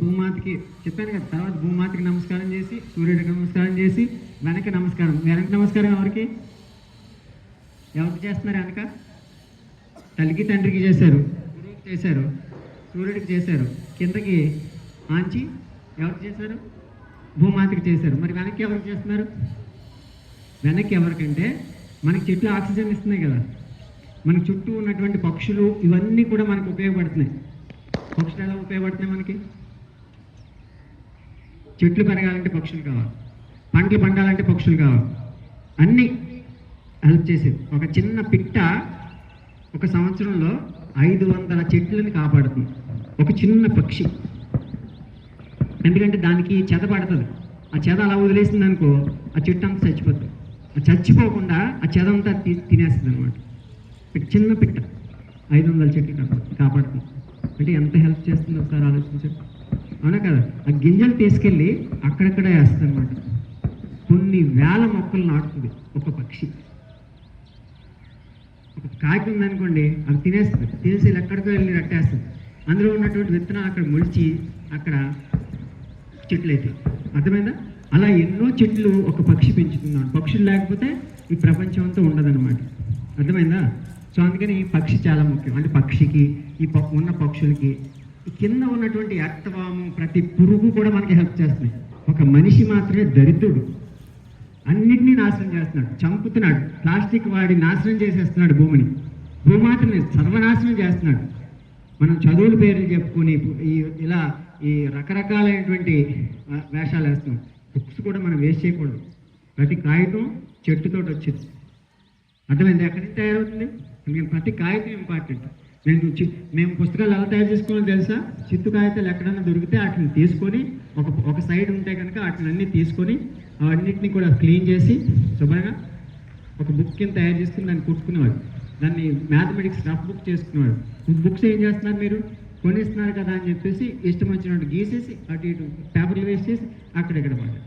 భూమాతకి చెప్పాను కదా. తర్వాత భూమాతకి నమస్కారం చేసి, సూర్యుడికి నమస్కారం చేసి, వెనక్కి నమస్కారం. వెనక్కి నమస్కారం ఎవరికి చేస్తున్నారు? వెనక తల్లికి తండ్రికి చేశారు, గురువుకి చేశారు, సూర్యుడికి చేశారు. కిందకి ఆంచి ఎవరికి చేశారు? భూమాతకి చేశారు. మరి వెనక్కి ఎవరికి చేస్తున్నారు? వెనక్కి ఎవరికంటే మనకి చెట్లు ఆక్సిజన్ ఇస్తున్నాయి కదా, మనకి చుట్టూ ఉన్నటువంటి పక్షులు ఇవన్నీ కూడా మనకు ఉపయోగపడుతున్నాయి. పక్షులు ఎలా ఉపయోగపడుతున్నాయి? మనకి చెట్లు పెరగాలంటే పక్షులు కావాలి, పంటలు పండాలంటే పక్షులు కావాలి, అన్నీ హెల్ప్ చేసేది. ఒక చిన్న పిట్ట ఒక సంవత్సరంలో 500 చెట్లను కాపాడుతుంది, ఒక చిన్న పక్షి. ఎందుకంటే దానికి చెద పడుతుంది. ఆ చెద అలా వదిలేసింది అనుకో, ఆ చెట్టు అంతా చచ్చిపోతుంది. ఆ చచ్చిపోకుండా ఆ చెద అంతా తినేస్తుంది అనమాట. చిన్న పిట్ట 500 చెట్లు కాపాడుతుంది. అంటే ఎంత హెల్ప్ చేస్తుందో ఒకసారి ఆలోచించండి. అవునా కదా? ఆ గింజలు తీసుకెళ్ళి అక్కడక్కడ వేస్తుంది అనమాట. కొన్ని వేల మొక్కలు నాటుతుంది ఒక పక్షి. ఒక కాకి ఉందనుకోండి, అది తినేస్తుంది. తినేసి ఎక్కడికో వెళ్ళి కట్టేస్తుంది. అందులో ఉన్నటువంటి విత్తనాలు అక్కడ మొలిచి అక్కడ చెట్లు అవుతాయి. అర్థమైందా? అలా ఎన్నో చెట్లు ఒక పక్షి పెంచుతున్నాడు. పక్షులు లేకపోతే ఈ ప్రపంచం అంతా ఉండదన్నమాట. అర్థమైందా? సో అందుకని పక్షి చాలా ముఖ్యం. అంటే పక్షికి, ఈ ఉన్న పక్షులకి, కింద ఉన్నటువంటి అర్థవాము, ప్రతి పురుగు కూడా మనకి హెల్ప్ చేస్తున్నాయి. ఒక మనిషి మాత్రమే దరిద్రుడు, అన్నిటినీ నాశనం చేస్తున్నాడు, చంపుతున్నాడు. ప్లాస్టిక్ వాడి నాశనం చేసేస్తున్నాడు భూమిని, భూమాతని సర్వనాశనం చేస్తున్నాడు. మనం చదువుల పేర్లు చెప్పుకొని ఇలా ఈ రకరకాలైనటువంటి వేషాలు వేస్తున్నాం. బుక్స్ కూడా మనం వేస్ట్ చేయకూడదు. ప్రతి కాగితం చెట్టుతోటి వచ్చింది. అర్థమైంది? ఎక్కడి నుంచి తయారవుతుంది? అందుకని ప్రతి కాగితం ఇంపార్టెంట్. మేము పుస్తకాలు ఎలా తయారు చేసుకోవాలో తెలుసా? చిత్తు కాగితాలు ఎక్కడైనా దొరికితే వాటిని తీసుకొని ఒక సైడ్ ఉంటే కనుక వాటిని అన్నీ తీసుకొని అన్నింటినీ కూడా క్లీన్ చేసి శుభ్రంగా ఒక బుక్ కింద తయారు చేసుకుని దాన్ని కుట్టుకునేవాడు. దాన్ని మ్యాథమెటిక్స్ రఫ్ బుక్ చేసుకునేవాడు. బుక్స్ ఏం చేస్తున్నారు మీరు? కొనిస్తున్నారు కదా అని చెప్పేసి ఇష్టం వచ్చినట్టు గీసేసి అటు ఇటు పేపర్లు వేస్ట్ చేసి అక్కడెక్కడ పడ్డారు.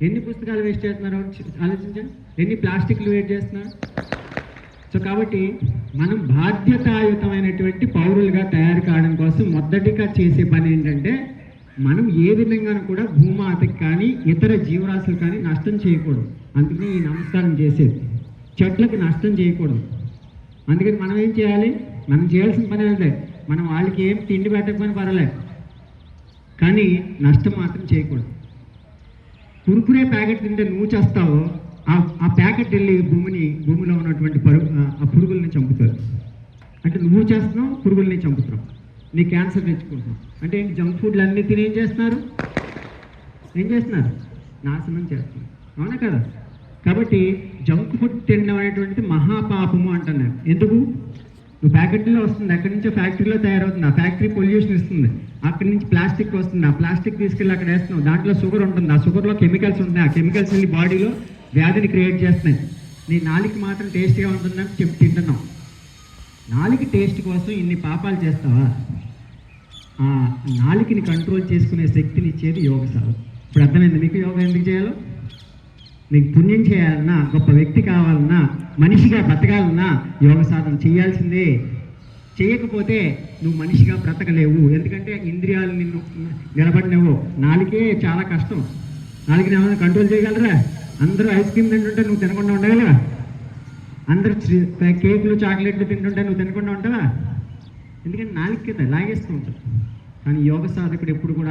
ఎన్ని పుస్తకాలు వేస్ట్ చేస్తున్నారు ఆలోచించండి. ఎన్ని ప్లాస్టిక్లు వేస్ట్ చేస్తున్నారు. సో కాబట్టి మనం బాధ్యతాయుతమైనటువంటి పౌరులుగా తయారు కావడం కోసం మొదటిగా చేసే పని ఏంటంటే, మనం ఏ విధంగానూ కూడా భూమాతకి కానీ ఇతర జీవరాశులు కానీ నష్టం చేయకూడదు. అందుకని ఈ నమస్కారం చేసేది. చెట్లకు నష్టం చేయకూడదు. అందుకని మనం ఏం చేయాలి? మనం చేయాల్సిన పని ఏంటంటే, మనం వాళ్ళకి ఏం తిండి పెట్టకపోయినా పర్వాలేదు, కానీ నష్టం మాత్రం చేయకూడదు. కురుకురే ప్యాకెట్ తింటే నువ్వు చేస్తావో ఆ ప్యాకెట్ వెళ్ళి భూమిలో ఉన్నటువంటి ఆ పురుగుల్ని చంపుతారు. అంటే నువ్వు చేస్తున్నావు, పురుగుల్ని చంపుతున్నావు, నీ క్యాన్సర్ తెచ్చుకుంటున్నావు. అంటే ఏంటి? జంక్ ఫుడ్లు అన్నీ తిని ఏం చేస్తున్నారు? నాశనం చేస్తున్నారు. అవునా కదా? కాబట్టి జంక్ ఫుడ్ తినడం అనేటువంటిది మహాపాపము అంటున్నారు. ఎందుకు? నువ్వు ప్యాకెట్లో వస్తుంది, అక్కడి నుంచో ఫ్యాక్టరీలో తయారవుతుంది. ఆ ఫ్యాక్టరీ పొల్యూషన్ ఇస్తుంది. అక్కడి నుంచి ప్లాస్టిక్ వస్తుంది. ఆ ప్లాస్టిక్ తీసుకెళ్ళి అక్కడ వేస్తున్నావు. దాంట్లో షుగర్ ఉంటుంది. ఆ షుగర్లో కెమికల్స్ ఉంటాయి. ఆ కెమికల్స్ వెళ్ళి బాడీలో వ్యాధిని క్రియేట్ చేస్తున్నాయి. నీ నాలుగు మాత్రం టేస్ట్గా ఉంటుందని చెప్పి తింటున్నావు. నాలుగు టేస్ట్ కోసం ఇన్ని పాపాలు చేస్తావా? ఆ నాలుగుని కంట్రోల్ చేసుకునే శక్తిని ఇచ్చేది యోగ సాధన. ఇప్పుడు అర్థమైంది మీకు యోగా ఎందుకు చేయాలో? నీకు పుణ్యం చేయాలన్నా, గొప్ప వ్యక్తి కావాలన్నా, మనిషిగా బ్రతకాలన్నా యోగ సాధన చేయాల్సిందే. చేయకపోతే నువ్వు మనిషిగా బ్రతకలేవు. ఎందుకంటే ఇంద్రియాలు నిన్ను నిలబడినవు. నాలుగే చాలా కష్టం. నాలుగుని ఏమైనా కంట్రోల్ చేయగలరా? అందరూ ఐస్ క్రీమ్ తింటుంటే నువ్వు తినకుండా ఉండగలరా? అందరూ కేకులు చాక్లెట్లు తింటుంటే నువ్వు తినకుండా ఉంటావా? ఎందుకంటే నాలుగు కింద లాగేస్తూ ఉంటావు. కానీ యోగ సాధకుడు ఎప్పుడు కూడా